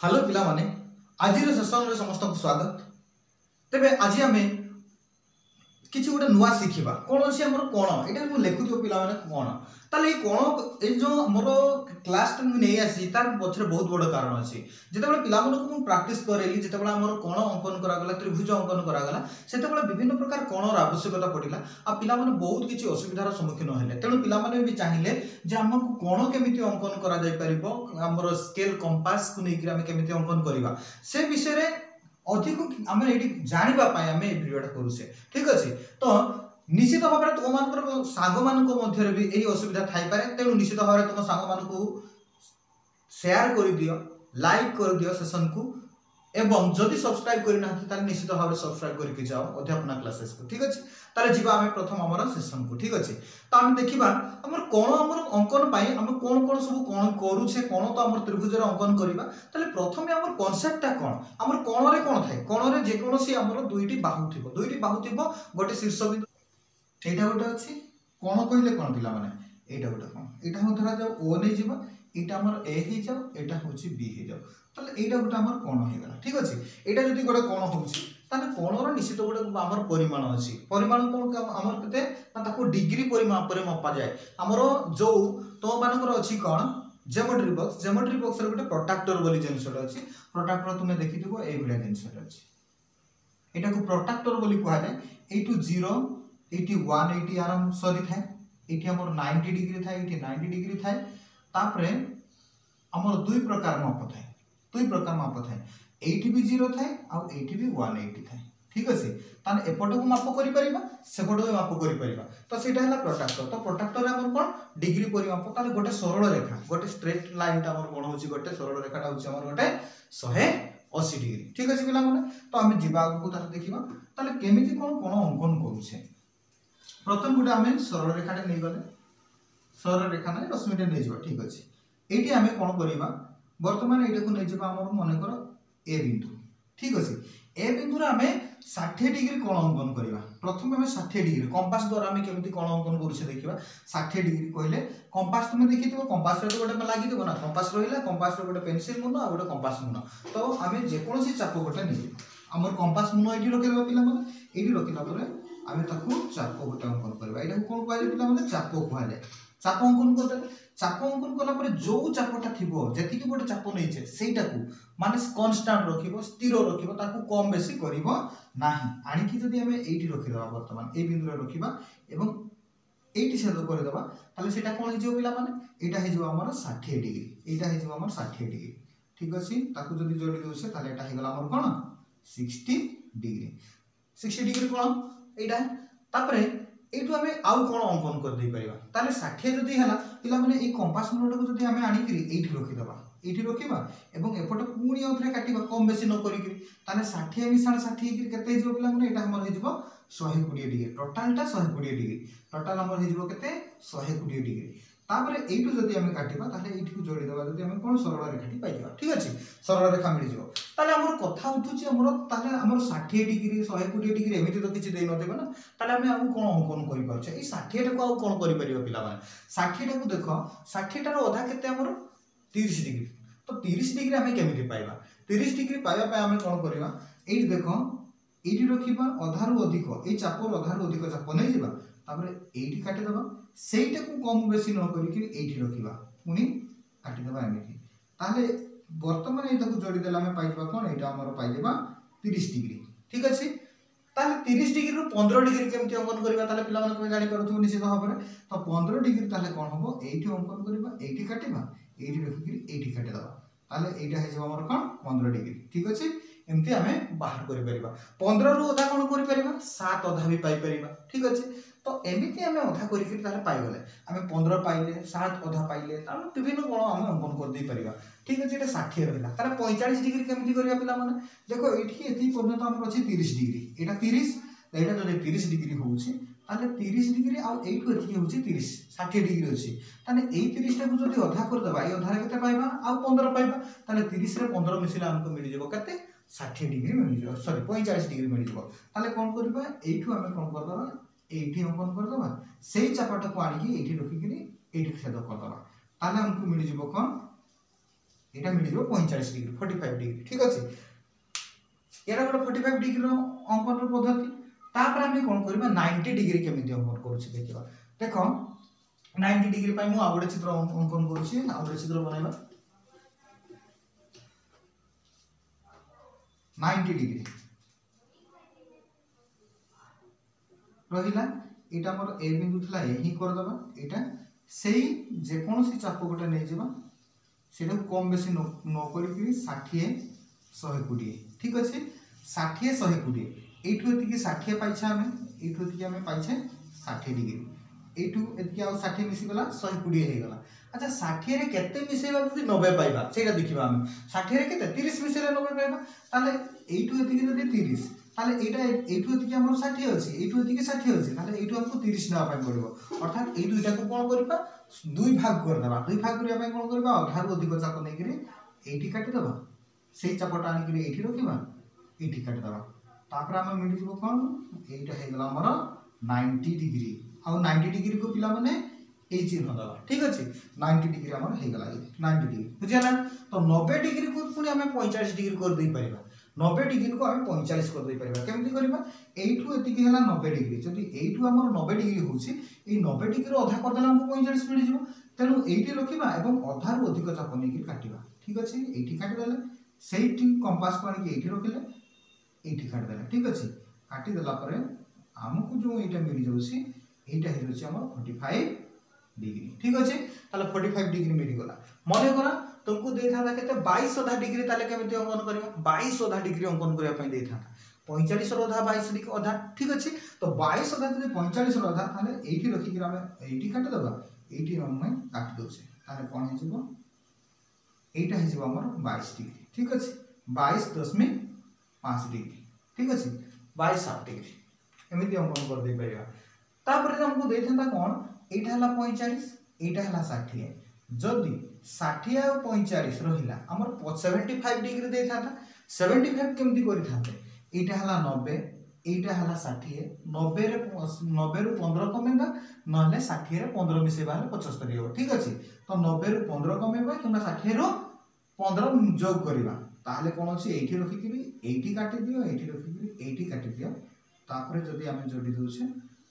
Hello पिला माने आज सेसन समस्त को स्वागत। तेबे आज आम किसी गोटे नुआ शिखा कौन अच्छी आम कौन यहाँ लिखुव पिला कौन ताले कौन ये जो मोर क्लास नहीं आसी तार पछरे बहुत बड़ कारण अच्छी जिते पिला प्राक्ट करेली जिते आम कौन अंकन करागला त्रिभुज अंकन करागला से विभिन्न प्रकार कौन आवश्यकता पड़ा आ पिला बहुत किसी असुविधार सम्मुखीन हेले तेणु पिला भी चाहिए जे आमको कौन केमी अंकन कर स्केल कंपास को लेकिन आम केमी अंकन करवा से विषय अधिक आम ये जानापी आम ये भिडियोटा करुचे ठीक अच्छे। तो निश्चित भाव में तुम मान सांग मान भी यही असुविधा थाईपे तेणु निश्चित भाव में तुम सांग मान शेयर कर दियो लाइक कर दियो सेशन को एवं जदि सब्सक्राइब करना निश्चित भाव में सब्सक्राइब करके जाओ अध्यापना क्लासेस को ठीक अच्छे। ताले जीवा आम प्रथम आम सेशन को ठीक अच्छे। तो आम देखा आम कौन आम अंकन आम कौन कौन सब कौन करुचे कौन तो आम त्रिभुजर अंकन करवा प्रथम आम कनसेप्टा कौन आम कौन रे कौन थाए कौन रे जेकोसी आम दुईटी बाहु थी गोटे शीर्ष बिंदु यहाँ गोटे अच्छी कौन कहले कौन पिला माने यहाँ गोटे कौन यहाँ धरा जाओ ओ नहीं जावा यहाँ आम ए हो जाओ यहाँ हूँ बी हो जाओ ताले यहाँ गोटे आम कौन होगा ठीक अच्छे। यहाँ जब गोटे कौन हो कौन निश्चित गोटे आम परिमाण अच्छी परिमाण कौन आम के डिग्री परिमाप मपा जाए आमर जो तुम मानकर अच्छी कौन जेमेट्री बॉक्स गोटे प्रोट्राक्टर बोली जिनसटा अच्छी प्रोट्राक्टर तुम्हें देखी ये जिनसटा अच्छी यहाँ को प्रोट्राक्टर बोली कह जाए यू 0 ये 180 आराम सरी थाए ये आम 90 डिग्री थाए ये 90 डिग्री थाए तापरे आमर दुई प्रकार माप थाए एटी भी 0 थाए आउ एटी भी 180 थाए ठीक अच्छे। ताने एपट को माप कर सेपट को माप कर तो सीटा है प्रोट्राक्टर। तो प्रोट्राक्टर आम कौन डिग्री परिमाप ताले गोटे सरल रेखा गोटे स्ट्रेट लाइन आम कौन हो गोटे सरल रेखाटा हूँ गोटे 180 डिग्री ठीक अच्छे पिला माने। तो आम जीवा आगू देखा ताले केमिति कौन कौन अंकन करुचे प्रथम गोटे आम सरल रेखाटे नहीं गले सरल रेखा ना रश्मिटे नहीं जावा ठीक अच्छे। ये आम कौन करवा बर्तमान यहाँ को नहीं जावा मनकर ए बिंदु ठीक अच्छे। ए बिंदु आम 60 डिग्री कौन अंकन करवा प्रथम आम 60 डिग्री कंपास द्वारा आम केमी कौन अंकन करुचे देखा 60 डिग्री कहले कंपास तुम देखी कंपास तो गोटे लगी ना कंपास रहा कंपास गोटे पेनसिल मुन आ गोटे कंपास मुन तो आम जेकोसी चाप गोटे नहीं आम कंपास मुन ये रखिदेवा पे ये रखिला आम चाप गोटे अंकन करवा यहाँ कौन कह पे चाप कहुए चाप अंकन करदे चाप अंकन कलापर जो चापटा थी जी गोटे चाप नहीं सेटा को माने कन्स्टांट रखिबो स्थिर रखिबो ताकू कम बेसी करिवो नाही आनिकी जदि हमें एठी रखिदबा वर्तमान ए बिंदु रे रखिबा एवं एठी छेद करदेबा ताले सेटा कोन हिजो पिला माने एटा हिजो हमर 60 डिग्री एटा हिजो हमर 60 डिग्री ठीक अछि। ताकू जदि जोड़ी दोसे ताले एटा हिगला हमर कोन 60 डिग्री कोन एटा तापरे एठू आम आउ कौन अंकन कर दे परिबा ताले 60 जदि हला पिला माने ए कंपास मुनटा को जदि आम आनी करी एठी रखिदबा एठी रखिबा एवं एपट पुणी आउथरे काटिबा कम बेसी न करी ताले 60 मिसाण 60 करी केते हिजो पिला माने एटा हमर हिजो 120 डिग्री टोटालटा 120 डिग्री टोटाल हमर हिजो केते 120 डिग्री तापरे एठू जदि आम काटिबा ताले एठी को जोड़ी देबा जदि आम कोन सरल रेखाटी पाइ जाबा ठीक अछि सरल रेखा मिल जिवो ताले हमर कथा उठुची हमर ताले हमर 60 डिग्री 120 डिग्री एमिति तो किछि देइ न देबा ना ताले आम आउ कोन अंकन करि पाछे ए 60 टा को आउ कोन करि परिबा पिला माने 60 टा को देखो 60 टा रो आधा केते हमर 30 डिग्री तो 30 डिग्री आम केमिति पाइबा 30 डिग्री पाइबा पे आम कोन करबा एठी देखो एठी रखिबा अधारु अधिक ए चापर अधारु अधिक चाप नै जिबा तापरे एठी काटि देबा सेटा को कम बेसी न करी कि एठी रखिबा पुनी काटि देबा एमिति ताले वर्तमान एटा को जोड़ी देला हम पाइबा कोन एटा हमर पाइबा 30 डिग्री ठीक अछि। ताले 30 डिग्री रो 15 डिग्री केमति अंकन करबा ताले पिला मन को जानि परथु निश्चित भाव में तो 15 डिग्री ताले कोन होबो एठी अंकन करबा एठी काटिबा एठी रखि कि एठी काटि देबा ताले एटा हे जो हमर कोन 15 डिग्री ठीक अछि। एमती आमे बाहर करि परिबा 15 रु अधा कोन करि परिबा 7 अधा भी पाइ परिबा ठीक अछि। तो एमती आमे अधा करि कि ताले पाइ गले आमे 15 पाइले 7 अधा पाइले तामे विभिन्न कोन आमे अंकन कर दे परिबा ठीक अछि। एटा 60 रहला ताले 45 डिग्री केमती करिया पिला माने देखो एठी एती पर्यंत हमर अछि 30 डिग्री एटा 30 एटा जदि 30 डिग्री होउछि ताले 30 डिग्री आ एठु एठी होउछि 30 60 डिग्री अछि ताले एई 30 टा को जदि अधा कर देबा ए अधा रे केते पाइबा आ 15 पाइबा ताले 30 रे 15 मिसिला हमको मिल जेबो केते 60 डिग्री मिल जेबो सॉरी 45 डिग्री मिल जेबो ताले कोन करबा एठु हमें कोन कर देबा एठी अंकन कर देबा सेई चापाटा को आनी कि एठी रखि कि एठी छेद कर देबा ताले हमको मिल जेबो कोन एटा मिल जो 45 डिग्री 45 डिग्री ठीक अछि एरा गोटे 45 डिग्री रो अंकन रो पद्धति तापर हम कोन करबा 90 डिग्री केमिति अंकन करूछि देखिबा देखो 90 डिग्री पई मु आ गोटे चित्र अंकन करूछि आ गोटे चित्र बनाइबा 90 डिग्री रहिला एटा मोर ए बिंदु थला एही कर दबा एटा सेही जे कोनोसी चाप गोटे नै जेबा सेटा कम बेसी न करी कि 60 120 ठीक अछि 60 120 एठु एतिकी 60 पाइछा हमें एठु एतिकी हमें पाइछे 60 डिग्री एठु एतिकी आ 60 मिसी गला 120 हे गला अच्छा 60 रे केते मिसेबा जदी 90 पाइबा सेटा देखिबा हम 60 रे केते 30 मिसेले 90 पाइबा ताले एठु एतिकी जदी 30 ताले एटा एठु एतिकी हमर 60 अछि एठु एतिकी 60 अछि ताले एठु हमको 30 ना पाइ पड़िबो अर्थात ए दुइटा को कोन करबा दुई भाग कर देबा दुई भाग करिया पई कोन करबा अधार अधिक चाप नै करी एठी काटि देबा सेही चापटा आनी करी एठी रखिबा एठी काटि देबा तापर हम मिलि जबो कोन एटा हे गला हमर 90 डिग्री आ 90 डिग्री को पिला माने ए चिन्ह दबा ठीक अछि 90 डिग्री हमर हे गला 90 डिग्री बुझियाला तो 90 डिग्री को पुनी हमें 45 डिग्री कर देई परिबा 90 डिग्री को हमें 45 कर देई परिबा केमति करबा एठु एतिकी हला 90 डिग्री जदी एठु हमर 90 डिग्री होछि ए 90 डिग्री रो आधा कर देला हमको 45 मिल जिवो तेनु एठी रखिबा एवं आधार अधिक चाप नै कि काटिबा ठीक अछि एठी काटि देले सेही कंपास को आनी एठी रखिले एठी काटि देले ठीक अछि काटि देला परे हमको जो एटा मिल जाउछि एटा हे जाउछि हमर 45 डिग्री ठीक अछि ताले 45 डिग्री मिल गला मने करा तुमको दे था केते 22 आधा डिग्री ताले केमिति अंकन करबा 22 आधा डिग्री अंकन करिया पई दे था 45 रो आधा 22 डिग्री आधा ठीक अछि तो 22 आधा जदी 45 रो आधा ताले एठी रखि कि हम एठी काटि दबा एठी हम काटि दोछे ताले कोन हे जिवो एटा हे जिवो हमर 22 डिग्री ठीक अछि 22.5 डिग्री ठीक अछि 22.7 डिग्री एमिति अंकन कर दे परिया तापर हमको दे था कोन एटा हला 45 एटा हला 60 जदी 60 आ 45 रहिला हमर 75 डिग्री दे था 75 केमति करि थाते एटा हला 90 एटा हला 60 90 रे 90 रु 15 कमेबा नले 60 रे 15 मिसेबा 75 हो ठीक अछि तो 90 रु 15 कमेबा किना 60 रु 15 जोग करिबा ताले कोन अछि एठी रखि कि एठी काटि दियो एठी रखि कि एठी काटि दियो तापर जदी हमें जोडी दोछे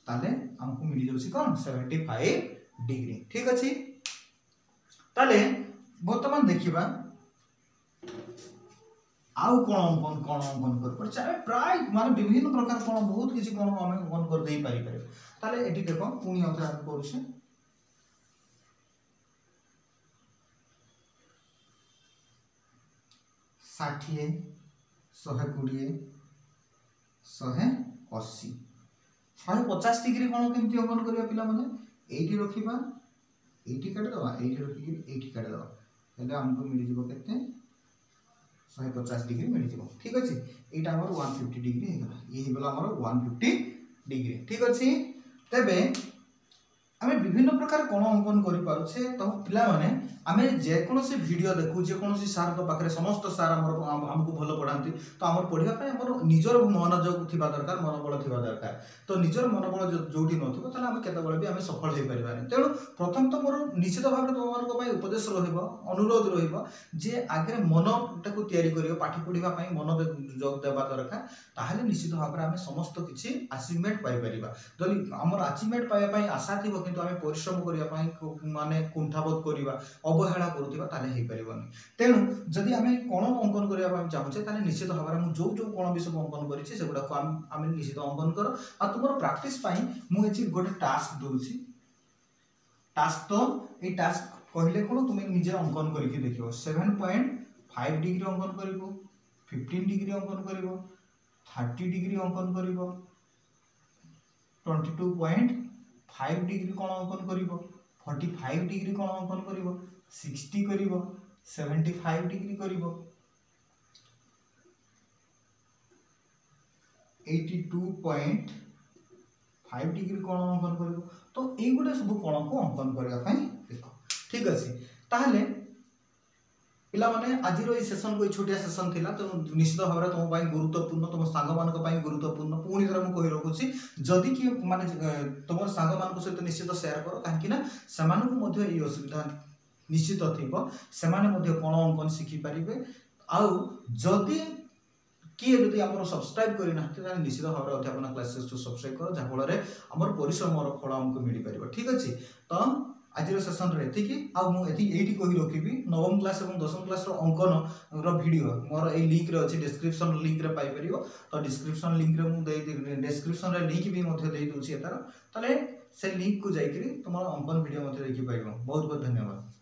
ताले हमको मिल जाउछि कोन 75 डिग्री ठीक अछि ताले वर्तमान देखिबा आउ कोन कर पर चाहे प्राय माने विभिन्न प्रकार कोन बहुत किछि कोन हमें कोन कर देई पारि पारे ताले एठी देखो पुनी अथरा करूछे 60 120 180 150 डिग्री कोन केमति अंकन करिया पिला माने एठी रखिबा एठी काट दबा एठी रखि एठी काट दबा हेले हमको मिल जिवो केते 150 डिग्री मिल जिवो ठीक अछि एटा हमर 150 डिग्री हे गला ये हे गला हमर 150 डिग्री ठीक अछि तबे आमे विभिन्न प्रकार कोन अंकन करि पारुछे तो पिला माने आमे जे कोनोसी वीडियो देखु जे कोनोसी सार को पाखरे समस्त सार हमको भलो पढांती तो हमर पढिबा पय हमर निजर मनोयोग थिबा दरकार मनोबल थिबा दरकार तो निजर मनोबल जोठी नथिबो तले आमे केते बळे भी आमे सफल हे परिबानी तेणु प्रथम तो मोर निश्चित भाबरे तोमर को पय उपदेश रहिबो अनुरोध रहिबो जे आगे मन टाको तयारी करियो पाठी पढिबा पय मन जोग देबा दरकार ताहाले निश्चित भाबरे आमे समस्त किछि अचीवमेंट पाइ परिबा जदि हमर अचीवमेंट पाया पय आशा थिबो किंतु आमे परिश्रम करिया पय माने कुंठाबोध करिबा अवहेला करूथिबा ताले हे परिबोनी तेणु जदि आमे कोन अंकन करिया पय चाहूछे ताले निश्चित भाबरे मु जो जो कोन विषय अंकन करिछि सेगुडा को आमे निश्चित अंकन कर आ तुमर प्रैक्टिस पय मु एछि गोटे टास्क दोछि टास्क तो ए टास्क कहिले कोन तुमे निजे अंकन करिकि देखियो 7.5 डिग्री अंकन करिवो 15 डिग्री अंकन करिवो 30 डिग्री अंकन करिवो 22.5 डिग्री कोन अंकन करिवो 45 डिग्री कोन अंकन करिवो 60 करिवो 75 डिग्री करिवो 82.5 डिग्री कोन अंकन करिवो तो ए गुडा सब कोन को अंकन करिया पई देखो ठीक अछि ताहले पिला माने आज रो ई सेशन को छोटिया सेशन थिला तो निश्चित भाबरे तुम पई गुरुत्वपूर्ण तुम सांग मान को पई गुरुत्वपूर्ण पुणी थरा मु कहि रखुछि जदि कि माने तुम सांग मान को सहित निश्चित शेयर करो काहे कि ना समान को मध्ये ई असुविधा निश्चित थिबो सेमाने मध्ये कोन अंकन शिखि परिबे आउ जदि किए जदि आप सब्सक्राइब करना निश्चित भाव में अध्यापना क्लासेस को सब्सक्राइब कर जहाँफल आम परिश्रम फल आमको मिल पार ठीक अच्छे तो आज सेसन ये कही रखी नवम क्लास और 10वीं क्लास अंकन वीडियो मोर ये लिंक रे अच्छी डिस्क्रिप्शन लिंक रे पाई परियो तो डिस्क्रिप्शन लिंक रे मुझे डिस्क्रिप्शन रे लिंक भी दे दूसरी तार से लिंक को जाकि तुम अंकन वीडियो देखी पार बहुत बहुत धन्यवाद।